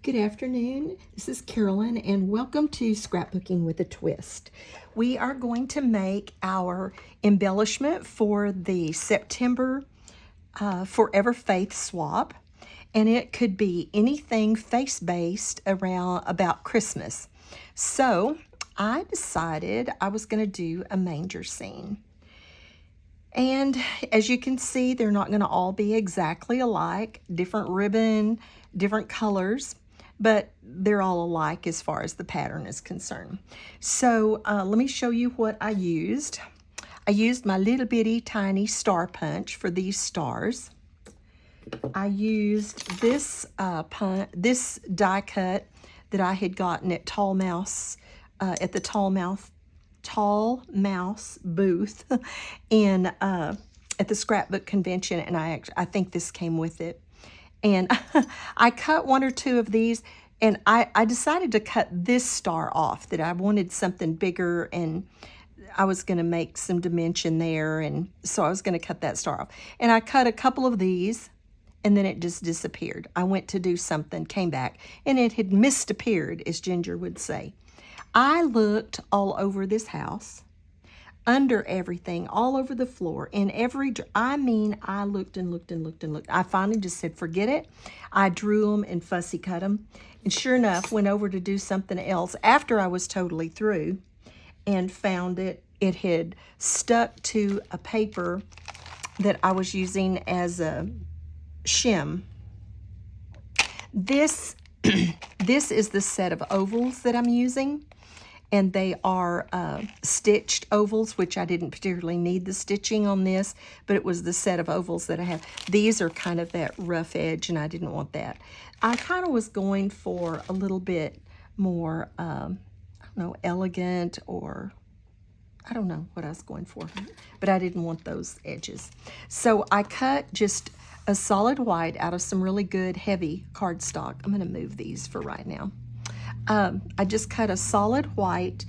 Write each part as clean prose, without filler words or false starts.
Good afternoon. This is Carolyn, and welcome to Scrapbooking with a Twist. We are going to make our embellishment for the September Forever Faith swap, and it could be anything face-based around about Christmas. So I decided I was going to do a manger scene. And as you can see, they're not going to all be exactly alike, different ribbon, different colors, but they're all alike as far as the pattern is concerned. So let me show you what I used. I used my little bitty tiny star punch for these stars. I used this this die cut that I had gotten at at the Tall Mouse booth in at the scrapbook convention, and I think this came with it. And I cut one or two of these, and I decided to cut this star off, that I wanted something bigger, and I was going to make some dimension there, and so I was going to cut that star off. And I cut a couple of these, and then it just disappeared. I went to do something, came back, and it had misappeared, as Ginger would say. I looked all over this house, under everything, all over the floor, in every, I looked and looked and looked and looked. I finally just said, forget it. I drew them and fussy cut them. And sure enough, went over to do something else after I was totally through and found it. It had stuck to a paper that I was using as a shim. This, this is the set of ovals that I'm using. And they are stitched ovals, which I didn't particularly need the stitching on this, but it was the set of ovals that I have. These are kind of that rough edge, and I didn't want that. I kind of was going for a little bit more, I don't know, elegant, or I don't know what I was going for, but I didn't want those edges. So I cut just a solid white out of some really good heavy cardstock. I'm going to move these for right now. I just cut a solid white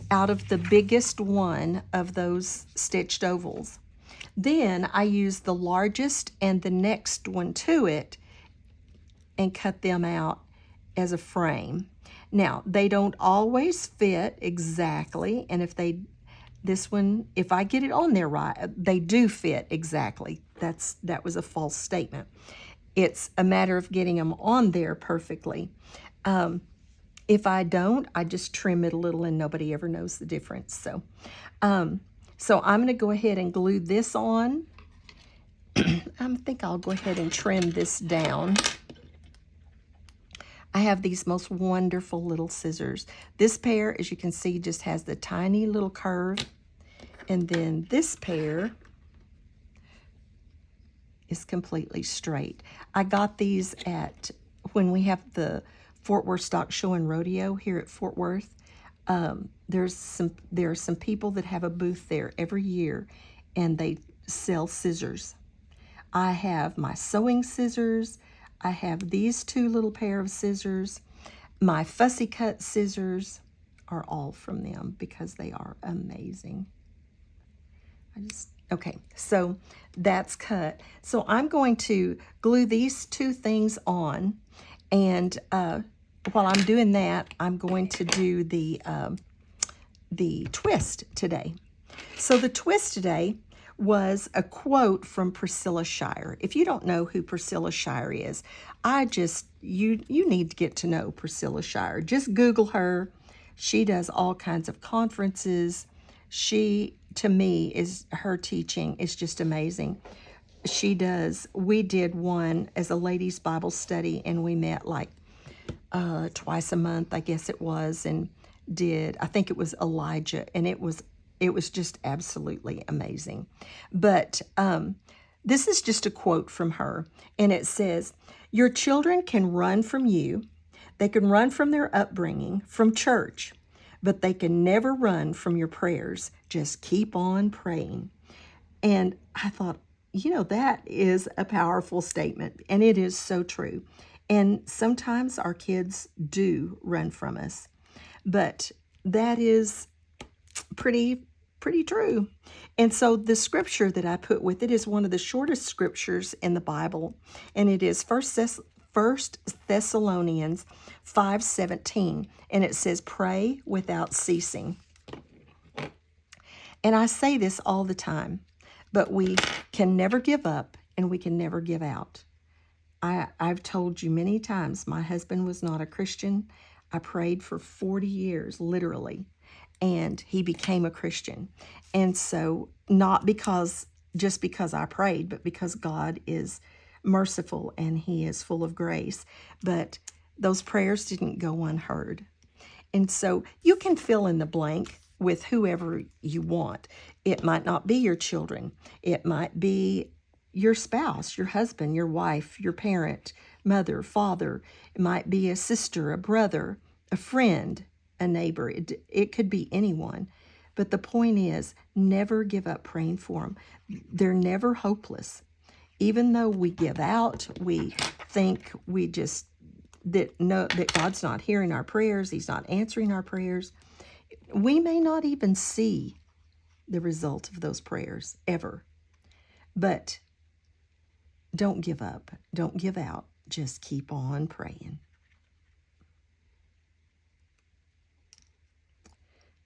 out of the biggest one of those stitched ovals. Then I used the largest and the next one to it and cut them out as a frame. Now, they don't always fit exactly, and if I get it on there right, they do fit exactly. That was a false statement. It's a matter of getting them on there perfectly. If I don't, I just trim it a little, and nobody ever knows the difference. So I'm going to go ahead and glue this on. I think I'll go ahead and trim this down. I have these most wonderful little scissors. This pair, as you can see, just has the tiny little curve. And then this pair is completely straight. I got these when we have the Fort Worth Stock Show and Rodeo here at Fort Worth. There are some people that have a booth there every year, and they sell scissors. I have my sewing scissors. I have these two little pair of scissors. My fussy cut scissors are all from them because they are amazing. Okay, so that's cut. So I'm going to glue these two things on, and while I'm doing that, I'm going to do the twist today. So the twist today was a quote from Priscilla Shirer. If you don't know who Priscilla Shirer is, you need to get to know Priscilla Shirer. Just Google her. She does all kinds of conferences. To me, her teaching is just amazing. We did one as a ladies' Bible study, and we met like twice a month, I guess it was, and I think it was Elijah, and it was just absolutely amazing. But this is just a quote from her, and it says, "Your children can run from you. They can run from their upbringing, from church, but they can never run from your prayers. Just keep on praying." And I thought, that is a powerful statement, and it is so true. And sometimes our kids do run from us, but that is pretty true. And so the scripture that I put with it is one of the shortest scriptures in the Bible, and it is First Thessalonians 5:17, and it says, pray without ceasing. And I say this all the time, but we can never give up and we can never give out. I've told you many times, my husband was not a Christian. I prayed for 40 years, literally, and he became a Christian. And so not just because I prayed, but because God is merciful and he is full of grace. But those prayers didn't go unheard. And so you can fill in the blank with whoever you want. It might not be your children. It might be your spouse, your husband, your wife, your parent, mother, father. It might be a sister, a brother, a friend, a neighbor. It could be anyone. But the point is, never give up praying for them. They're never hopeless. Even though we give out, we think that God's not hearing our prayers, he's not answering our prayers. We may not even see the result of those prayers ever. But don't give up. Don't give out. Just keep on praying.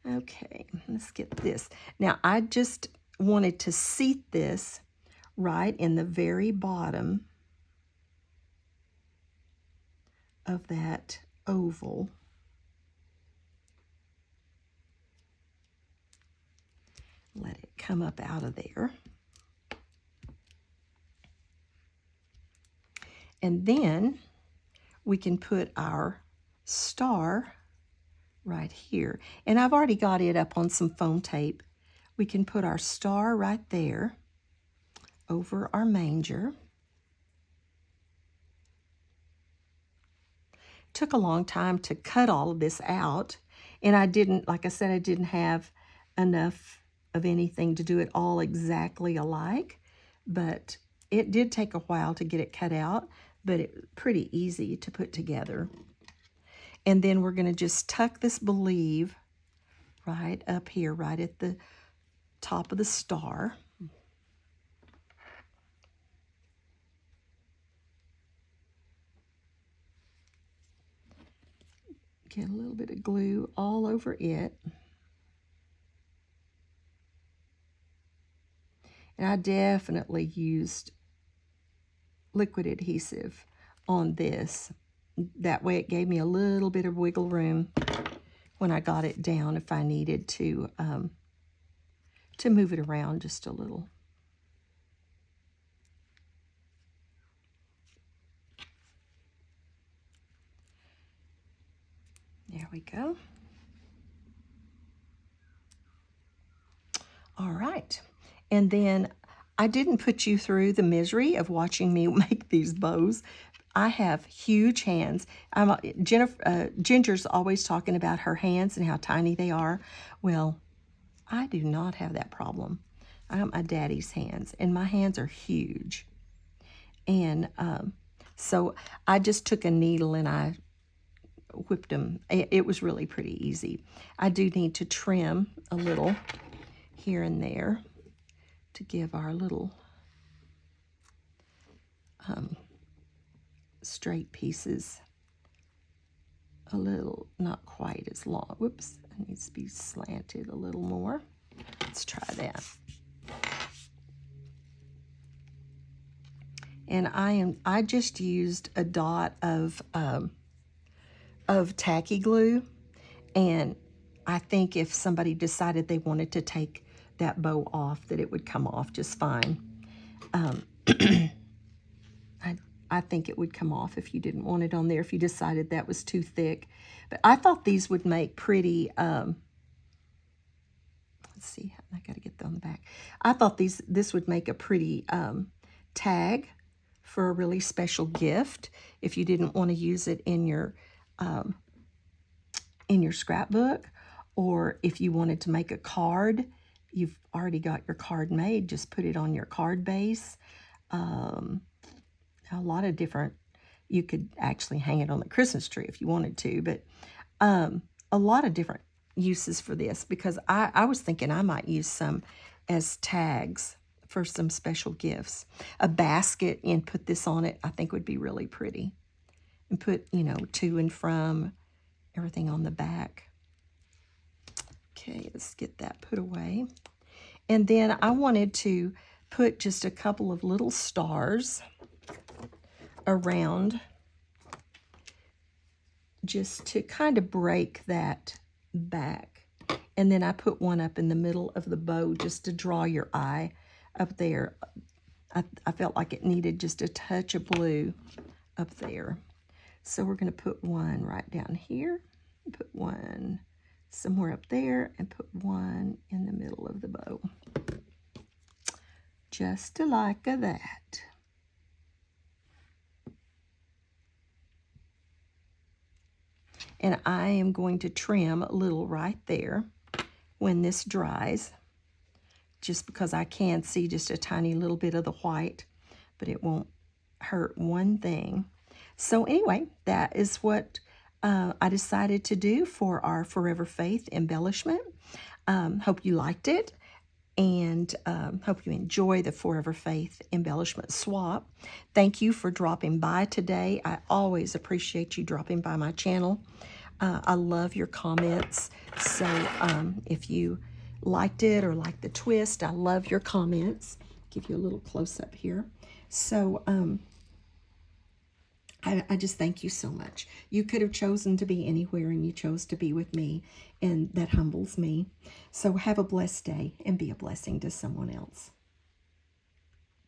Okay, let's get this. Now, I just wanted to seat this right in the very bottom of that oval. Let it come up out of there. And then we can put our star right here. And I've already got it up on some foam tape. We can put our star right there over our manger. Took a long time to cut all of this out. And I didn't, like I said, I didn't have enough of anything to do it all exactly alike. But it did take a while to get it cut out. But it's pretty easy to put together. And then we're going to just tuck this believe right up here, right at the top of the star. Get a little bit of glue all over it. And I definitely used liquid adhesive on this. That way it gave me a little bit of wiggle room when I got it down if I needed to move it around just a little. There we go. All right. And then I didn't put you through the misery of watching me make these bows. I have huge hands. Ginger's always talking about her hands and how tiny they are. Well, I do not have that problem. I got my daddy's hands, and my hands are huge. And so I just took a needle and I whipped them. It was really pretty easy. I do need to trim a little here and there to give our little straight pieces a little, not quite as long. Whoops, it needs to be slanted a little more. Let's try that. And I just used a dot of tacky glue, and I think if somebody decided they wanted to take that bow off, that it would come off just fine. I think it would come off if you didn't want it on there, if you decided that was too thick. But I thought these would make pretty, let's see, I gotta get them on the back. I thought this would make a pretty tag for a really special gift if you didn't want to use it in your scrapbook, or if you wanted to make a card. You've already got your card made, just put it on your card base. A lot of different, you could actually hang it on the Christmas tree if you wanted to, but a lot of different uses for this, because I was thinking I might use some as tags for some special gifts. A basket and put this on it, I think would be really pretty. and put, you know, to and from, everything on the back. Okay, let's get that put away. And then I wanted to put just a couple of little stars around, just to kind of break that back. And then I put one up in the middle of the bow just to draw your eye up there. I felt like it needed just a touch of blue up there. So we're going to put one right down here, put one somewhere up there, and put one in the middle of the bow. Just like that. And I am going to trim a little right there when this dries, just because I can see just a tiny little bit of the white, but it won't hurt one thing. So anyway, that is what I decided to do for our Forever Faith embellishment. Hope you liked it, and hope you enjoy the Forever Faith embellishment swap. Thank you for dropping by today. I always appreciate you dropping by my channel. I love your comments. So if you liked it or liked the twist, I love your comments. Give you a little close-up here. So I just thank you so much. You could have chosen to be anywhere, and you chose to be with me, and that humbles me. So have a blessed day and be a blessing to someone else.